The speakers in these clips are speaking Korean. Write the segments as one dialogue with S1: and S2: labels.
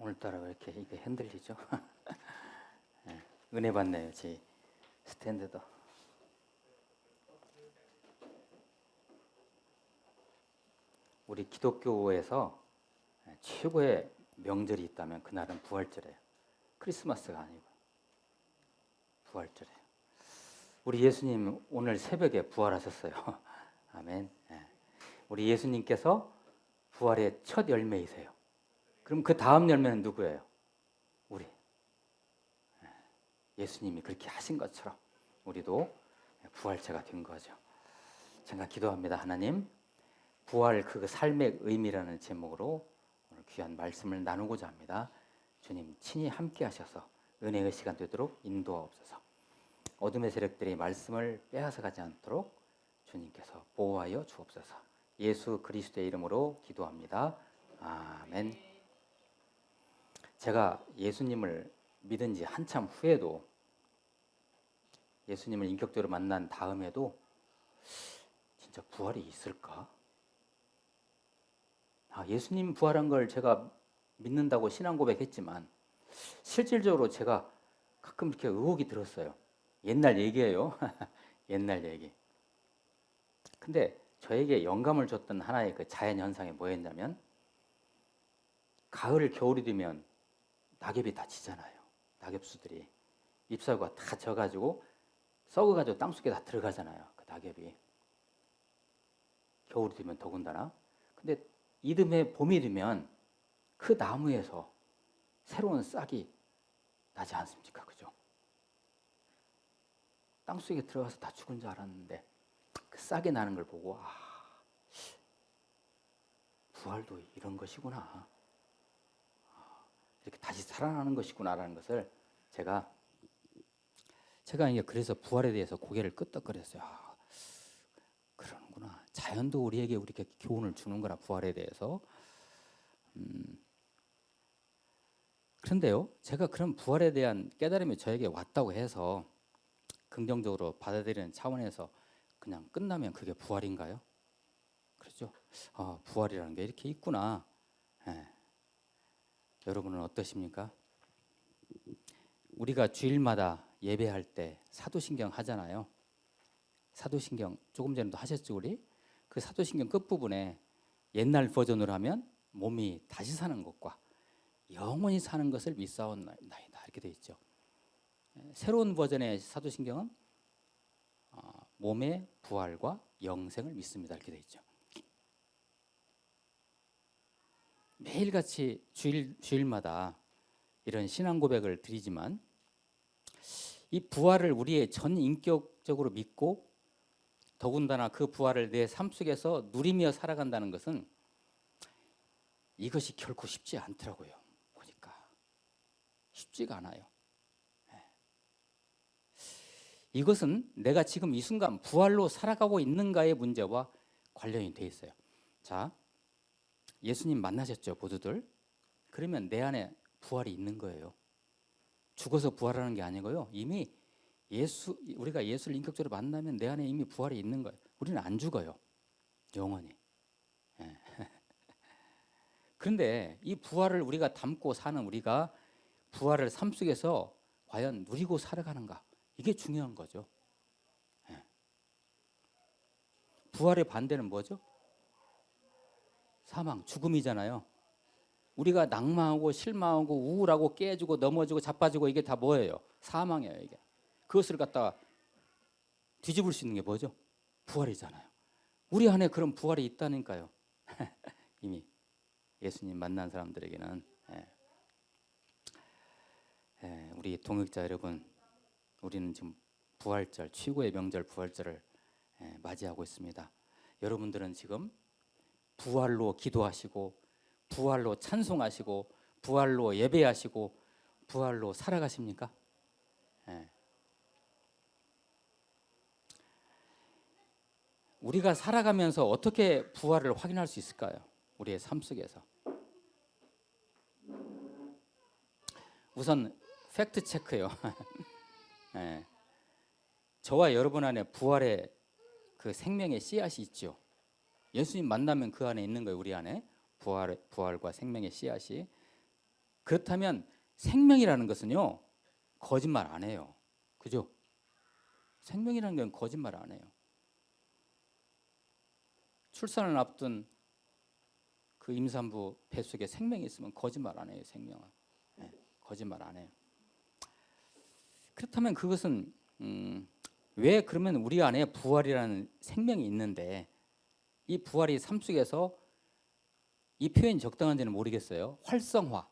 S1: 오늘따라 왜 이렇게 이게 흔들리죠? 네, 은혜 받네요, 제 스탠드도. 우리 기독교에서 최고의 명절이 있다면 그날은 부활절이에요. 크리스마스가 아니고 부활절이에요. 우리 예수님 오늘 새벽에 부활하셨어요. 아멘. 우리 예수님께서 부활의 첫 열매이세요. 그럼 그 다음 열매는 누구예요? 우리. 예수님이 그렇게 하신 것처럼 우리도 부활체가 된 거죠. 제가 기도합니다. 하나님, 부활 그 삶의 의미라는 제목으로 오늘 귀한 말씀을 나누고자 합니다. 주님 친히 함께 하셔서 은혜의 시간 되도록 인도하옵소서. 어둠의 세력들이 말씀을 빼앗아가지 않도록 주님께서 보호하여 주옵소서. 예수 그리스도의 이름으로 기도합니다. 아멘. 제가 예수님을 믿은 지 한참 후에도, 예수님을 인격적으로 만난 다음에도 진짜 부활이 있을까? 예수님 부활한 걸 제가 믿는다고 신앙 고백했지만 실질적으로 제가 가끔 이렇게 의혹이 들었어요. 옛날 얘기예요. 옛날 얘기. 근데 저에게 영감을 줬던 하나의 그 자연 현상이 뭐였냐면, 가을 겨울이 되면 낙엽이 다 지잖아요. 낙엽수들이 잎사귀가 다 져가지고 썩어가지고 땅속에 다 들어가잖아요. 그 낙엽이. 겨울이 되면 더군다나. 근데 이듬해 봄이 되면 그 나무에서 새로운 싹이 나지 않습니까? 그죠? 땅속에 들어가서 다 죽은 줄 알았는데 그 싹이 나는 걸 보고, 부활도 이런 것이구나. 이렇게 다시 살아나는 것이구나라는 것을 제가 이제 그래서 부활에 대해서 고개를 끄덕거렸어요. 그러는구나. 자연도 우리에게 이렇게 교훈을 주는구나, 부활에 대해서. 그런데요, 제가 그런 부활에 대한 깨달음이 저에게 왔다고 해서 긍정적으로 받아들이는 차원에서 그냥 끝나면 그게 부활인가요? 그렇죠? 부활이라는 게 이렇게 있구나. 여러분은 어떠십니까? 우리가 주일마다 예배할 때 사도신경 하잖아요. 사도신경 조금 전에도 하셨죠, 우리? 그 사도신경 끝부분에 옛날 버전으로 하면 몸이 다시 사는 것과 영원히 사는 것을 믿사옵나이다 이렇게 되어 있죠. 새로운 버전의 사도신경은 몸의 부활과 영생을 믿습니다 이렇게 되어 있죠. 매일같이 주일마다 이런 신앙 고백을 드리지만 이 부활을 우리의 전 인격적으로 믿고 더군다나 그 부활을 내 삶 속에서 누리며 살아간다는 것은 이것이 결코 쉽지 않더라고요. 보니까 쉽지가 않아요. 이것은 내가 지금 이 순간 부활로 살아가고 있는가의 문제와 관련이 돼 있어요. 자, 예수님 만나셨죠, 모두들. 그러면 내 안에 부활이 있는 거예요. 죽어서 부활하는 게 아니고요. 이미 우리가 예수를 인격적으로 만나면 내 안에 이미 부활이 있는 거예요. 우리는 안 죽어요. 영원히. 그런데 이 부활을 우리가 담고 사는 우리가 부활을 삶 속에서 과연 누리고 살아가는가? 이게 중요한 거죠. 부활의 반대는 뭐죠? 사망, 죽음이잖아요. 우리가 낭망하고 실망하고 우울하고 깨지고 넘어지고 자빠지고 이게 다 뭐예요? 사망이에요, 이게. 그것을 갖다가 뒤집을 수 있는 게 뭐죠? 부활이잖아요. 우리 안에 그런 부활이 있다니까요. 이미 예수님 만난 사람들에게는. 우리 동역자 여러분, 우리는 지금 부활절, 최고의 명절 부활절을 맞이하고 있습니다. 여러분들은 지금 부활로 기도하시고 부활로 찬송하시고 부활로 예배하시고 부활로 살아가십니까? 우리가 살아가면서 어떻게 부활을 확인할 수 있을까요? 우리의 삶 속에서. 우선 팩트 체크요. 저와 여러분 안에 부활의 그 생명의 씨앗이 있죠. 예수님 만나면 그 안에 있는 거예요. 우리 안에 부활과 생명의 씨앗이. 그렇다면 생명이라는 것은요, 거짓말 안 해요. 그죠? 생명이라는 건 거짓말 안 해요. 출산을 앞둔 그 임산부 뱃속에 생명이 있으면 거짓말 안 해요. 생명은. 네, 거짓말 안 해요. 그렇다면 그것은 왜 그러면 우리 안에 부활이라는 생명이 있는데 이 부활이 삶 속에서 이 표현이 적당한지는 모르겠어요. 활성화.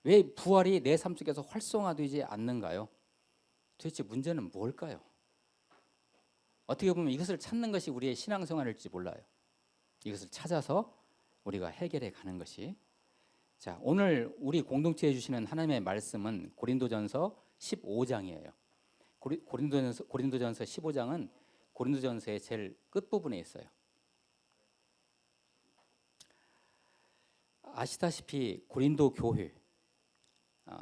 S1: 왜 부활이 내 삶 속에서 활성화되지 않는가요? 도대체 문제는 뭘까요? 어떻게 보면 이것을 찾는 것이 우리의 신앙생활일지 몰라요. 이것을 찾아서 우리가 해결해 가는 것이. 자, 오늘 우리 공동체에 주시는 하나님의 말씀은 고린도전서 15장이에요. 고린도전서 15장은 고린도전서의 제일 끝부분에 있어요. 아시다시피 고린도 교회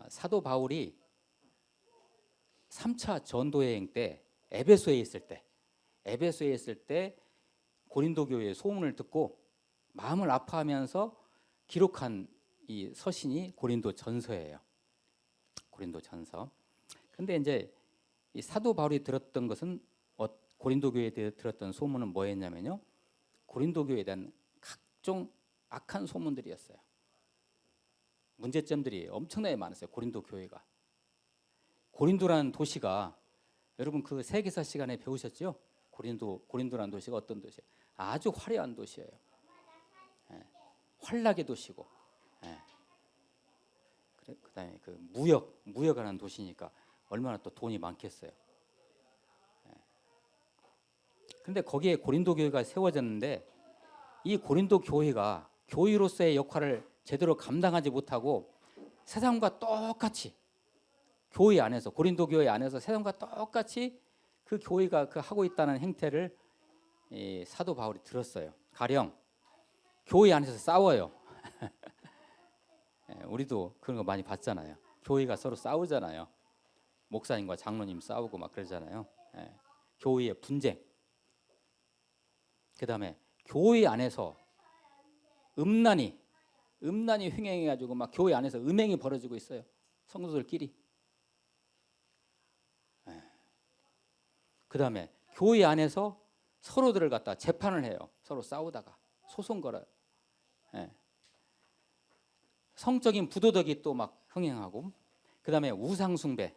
S1: 사도 바울이 3차 전도 여행 때 에베소에 있을 때 고린도 교회의 소문을 듣고 마음을 아파하면서 기록한 이 서신이 고린도 전서예요. 고린도 전서. 근데 이제 이 사도 바울이 들었던 것은 고린도 교회에 대해 들었던 소문은 뭐였냐면요. 고린도 교회에 대한 각종 악한 소문들이었어요. 문제점들이 엄청나게 많았어요. 고린도 교회가. 고린도라는 도시가 여러분 그 세계사 시간에 배우셨죠? 고린도라는 도시가 어떤 도시예요? 아주 화려한 도시예요. 예, 환락의 도시고, 예. 그다음에 그 무역하는 도시니까 얼마나 또 돈이 많겠어요. 그런데 거기에 고린도 교회가 세워졌는데 이 고린도 교회가 교회로서의 역할을 제대로 감당하지 못하고 세상과 똑같이 교회 안에서 고린도 교회 안에서 세상과 똑같이 그 교회가 그 하고 있다는 행태를 이 사도 바울이 들었어요. 가령 교회 안에서 싸워요. 우리도 그런 거 많이 봤잖아요. 교회가 서로 싸우잖아요. 목사님과 장로님 싸우고 막 그러잖아요. 교회의 분쟁. 그다음에 교회 안에서 음란이 횡행해가지고 막 교회 안에서 음행이 벌어지고 있어요. 성도들끼리. 그다음에 교회 안에서 서로들을 갖다 재판을 해요. 서로 싸우다가 소송 걸어요. 성적인 부도덕이 또 막 흥행하고. 그다음에 우상 숭배.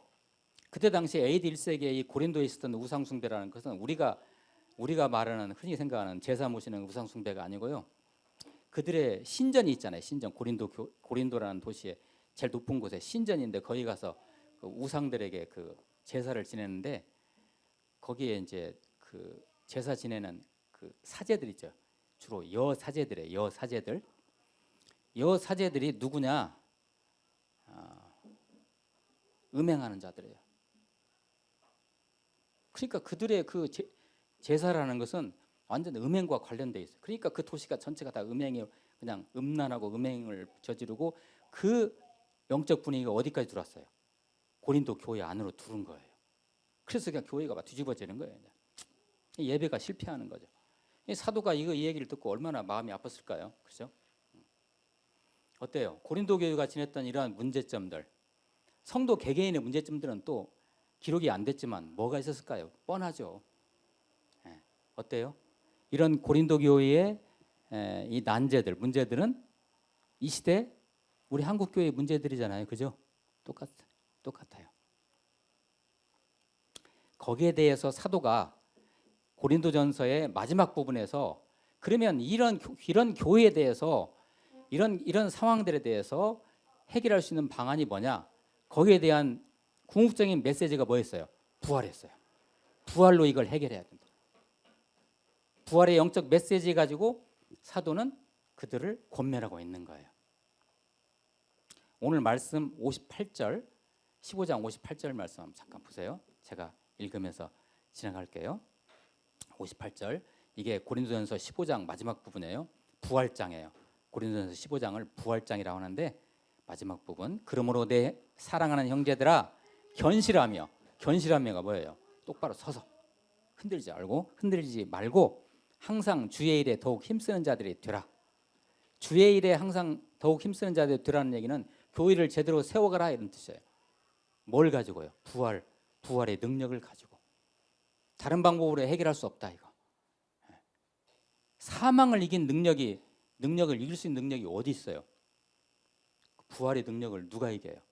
S1: 그때 당시 AD 1세기에 이 고린도에 있었던 우상 숭배라는 것은 우리가 말하는 흔히 생각하는 제사 모시는 우상 숭배가 아니고요. 그들의 신전이 있잖아요. 신전. 고린도라는 도시의 제일 높은 곳에 신전인데 거기 가서 그 우상들에게 그 제사를 지내는데 거기에 이제 그 제사 지내는 그 사제들 있죠. 주로 여사제들이에요. 여사제들이 누구냐? 음행하는 자들이에요. 그러니까 그들의 그 제사라는 것은 완전 음행과 관련돼 있어요. 그러니까 그 도시가 전체가 다 음행이 그냥 음란하고 음행을 저지르고 그 영적 분위기가 어디까지 들어왔어요? 고린도 교회 안으로 들어온 거예요. 그래서 그냥 교회가 막 뒤집어지는 거예요. 예배가 실패하는 거죠. 이 사도가 이 얘기를 듣고 얼마나 마음이 아팠을까요? 그렇죠? 어때요? 고린도 교회가 지냈던 이러한 문제점들, 성도 개개인의 문제점들은 또 기록이 안 됐지만 뭐가 있었을까요? 뻔하죠. 어때요? 이런 고린도 교회의 이 난제들, 문제들은 이 시대 우리 한국 교회의 문제들이잖아요. 그죠? 똑같아요. 거기에 대해서 사도가 고린도전서의 마지막 부분에서 그러면 이런 교회에 대해서 이런 상황들에 대해서 해결할 수 있는 방안이 뭐냐? 거기에 대한 궁극적인 메시지가 뭐였어요? 부활했어요. 부활로 이걸 해결해야 된다. 부활의 영적 메시지 가지고 사도는 그들을 권면하고 있는 거예요. 오늘 말씀 58절, 15장 58절 말씀 한번 잠깐 보세요. 제가 읽으면서 지나갈게요. 58절, 이게 고린도전서 15장 마지막 부분이에요. 부활장이에요. 고린도전서 15장을 부활장이라고 하는데 마지막 부분. 그러므로 내 사랑하는 형제들아 견실하며가 뭐예요? 똑바로 서서 흔들리지 말고 항상 주의 일에 더욱 힘쓰는 자들이 되라. 주의 일에 항상 더욱 힘쓰는 자들이 되라는 얘기는 교회를 제대로 세워가라 이런 뜻이에요. 뭘 가지고요? 부활의 능력을 가지고. 다른 방법으로 해결할 수 없다 이거. 사망을 이긴 능력을 이길 수 있는 능력이 어디 있어요? 부활의 능력을 누가 이겨요?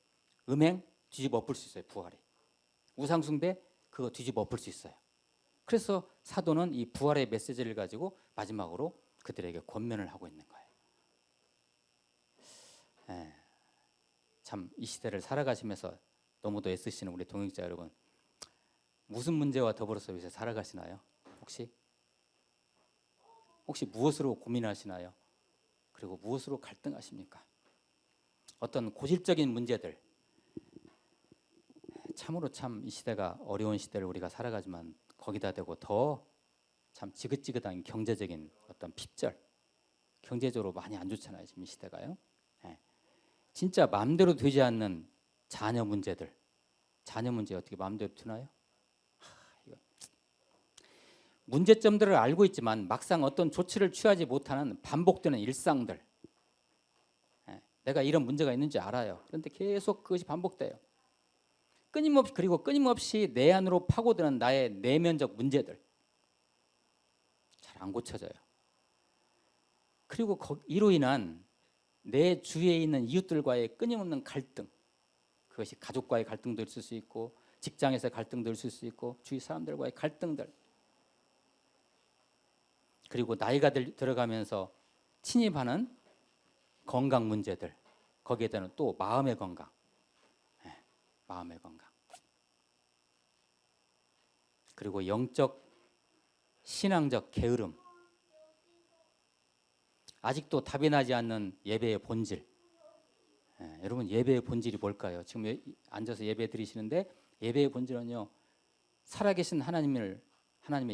S1: 음행 뒤집어 엎을 수 있어요. 부활이. 우상숭배 그거 뒤집어 엎을 수 있어요. 그래서 사도는 이 부활의 메시지를 가지고 마지막으로 그들에게 권면을 하고 있는 거예요. 참 이 시대를 살아가시면서 너무도 애쓰시는 우리 동역자 여러분, 무슨 문제와 더불어서 요새 살아가시나요? 혹시 무엇으로 고민하시나요? 그리고 무엇으로 갈등하십니까? 어떤 고질적인 문제들, 참으로 참 이 시대가 어려운 시대를 우리가 살아가지만 거기다 대고 더 참 지긋지긋한 경제적인 어떤 핍절, 경제적으로 많이 안 좋잖아요 지금 이 시대가요. 진짜 마음대로 되지 않는 자녀 문제 어떻게 마음대로 되나요? 문제점들을 알고 있지만 막상 어떤 조치를 취하지 못하는 반복되는 일상들. 내가 이런 문제가 있는지 알아요. 그런데 계속 그것이 반복돼요. 끊임없이 내 안으로 파고드는 나의 내면적 문제들. 잘 안 고쳐져요. 그리고 이로 인한 내 주위에 있는 이웃들과의 끊임없는 갈등. 그것이 가족과의 갈등도 있을 수 있고 직장에서 갈등도 있을 수 있고 주위 사람들과의 갈등들. 그리고 나이가 들어가면서 침입하는 건강 문제들. 거기에 대한 또 마음의 건강. 마음의 건강. 그리고 영적 신앙적 게으름. 아직도 답이 나지 않는 예배의 본질. 여러분 예배의 본질이 뭘까요? 지금 앉아서 예배 드리시는데 예배의 본질은요, 살아계신 하나님의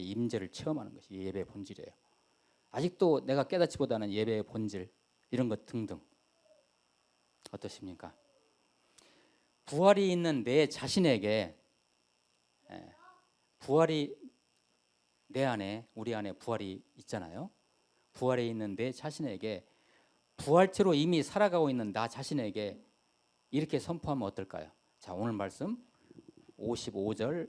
S1: 임재를 체험하는 것이 예배의 본질이에요. 아직도 내가 깨닫지 못하는 예배의 본질 이런 것 등등. 어떠십니까? 부활이 있는 내 자신에게, 부활이 내 안에, 우리 안에 부활이 있잖아요. 부활에 있는 내 자신에게, 부활체로 이미 살아가고 있는 나 자신에게 이렇게 선포하면 어떨까요? 자, 오늘 말씀 55절,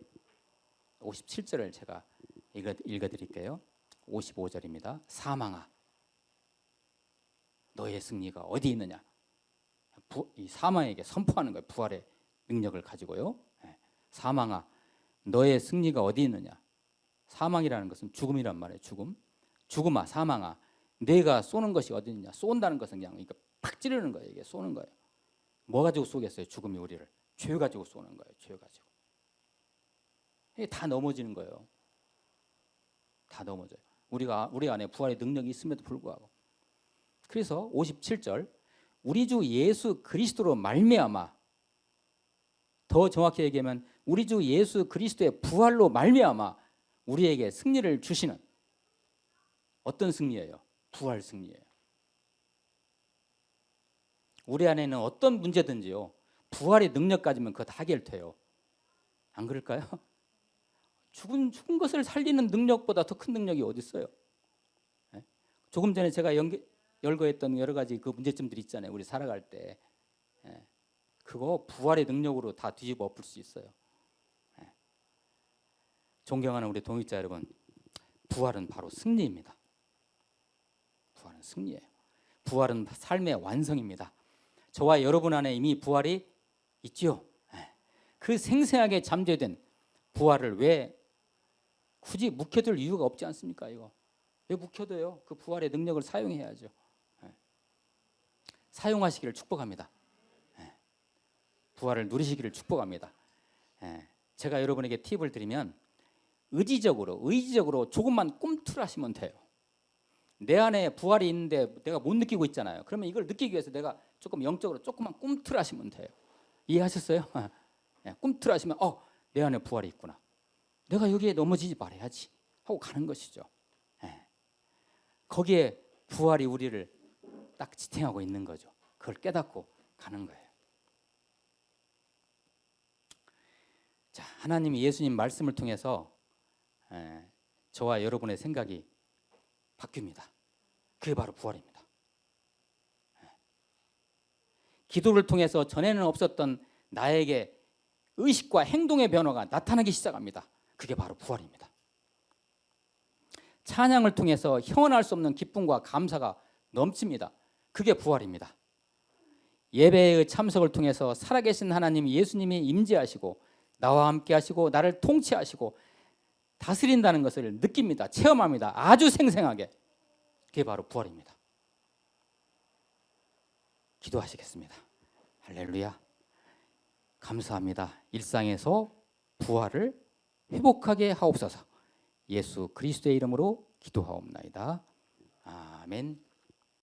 S1: 57절을 제가 읽어드릴게요. 55절입니다. 사망아, 너의 승리가 어디 있느냐? 이 사망에게 선포하는 거예요. 부활의 능력을 가지고요. 사망아, 너의 승리가 어디 있느냐? 사망이라는 것은 죽음이란 말이에요. 죽음아, 사망아, 내가 쏘는 것이 어디 있느냐? 쏜다는 것은 그냥 이거 팍 찌르는 거예요. 이게 쏘는 거예요. 뭐 가지고 쏘겠어요? 죽음이 우리를. 죄 가지고 쏘는 거예요. 죄 가지고. 이게 다 넘어지는 거예요. 다 넘어져요. 우리 안에 부활의 능력이 있음에도 불구하고. 그래서 57절, 우리 주 예수 그리스도로 말미암아, 더 정확히 얘기하면 우리 주 예수 그리스도의 부활로 말미암아 우리에게 승리를 주시는, 어떤 승리예요? 부활 승리예요. 우리 안에는 어떤 문제든지요, 부활의 능력 가지면 그거 다 해결돼요. 안 그럴까요? 죽은 것을 살리는 능력보다 더 큰 능력이 어디 있어요? 조금 전에 제가 열거했던 여러 가지 그 문제점들이 있잖아요. 우리 살아갈 때. 그거 부활의 능력으로 다 뒤집어 엎을 수 있어요. 존경하는 우리 동역자 여러분, 부활은 바로 승리입니다. 부활은 승리예요. 부활은 삶의 완성입니다. 저와 여러분 안에 이미 부활이 있지요. 그 생생하게 잠재된 부활을 왜 굳이 묵혀둘 이유가 없지 않습니까? 이거 왜 묵혀둬요? 그 부활의 능력을 사용해야죠. 사용하시기를 축복합니다. 부활을 누리시기를 축복합니다. 제가 여러분에게 팁을 드리면 의지적으로 조금만 꿈틀하시면 돼요. 내 안에 부활이 있는데 내가 못 느끼고 있잖아요. 그러면 이걸 느끼기 위해서 내가 조금 영적으로 조금만 꿈틀하시면 돼요. 이해하셨어요? 꿈틀하시면 내 안에 부활이 있구나. 내가 여기에 넘어지지 말아야지 하고 가는 것이죠. 거기에 부활이 우리를 딱 지탱하고 있는 거죠. 그걸 깨닫고 가는 거예요. 자, 하나님이 예수님 말씀을 통해서 저와 여러분의 생각이 바뀝니다. 그게 바로 부활입니다. 기도를 통해서 전에는 없었던 나에게 의식과 행동의 변화가 나타나기 시작합니다. 그게 바로 부활입니다. 찬양을 통해서 형언할 수 없는 기쁨과 감사가 넘칩니다. 그게 부활입니다. 예배의 참석을 통해서 살아계신 하나님 예수님이 임재하시고 나와 함께 하시고 나를 통치하시고 다스린다는 것을 느낍니다. 체험합니다. 아주 생생하게. 그게 바로 부활입니다. 기도하시겠습니다. 할렐루야. 감사합니다. 일상에서 부활을 회복하게 하옵소서. 예수 그리스도의 이름으로 기도하옵나이다. 아멘.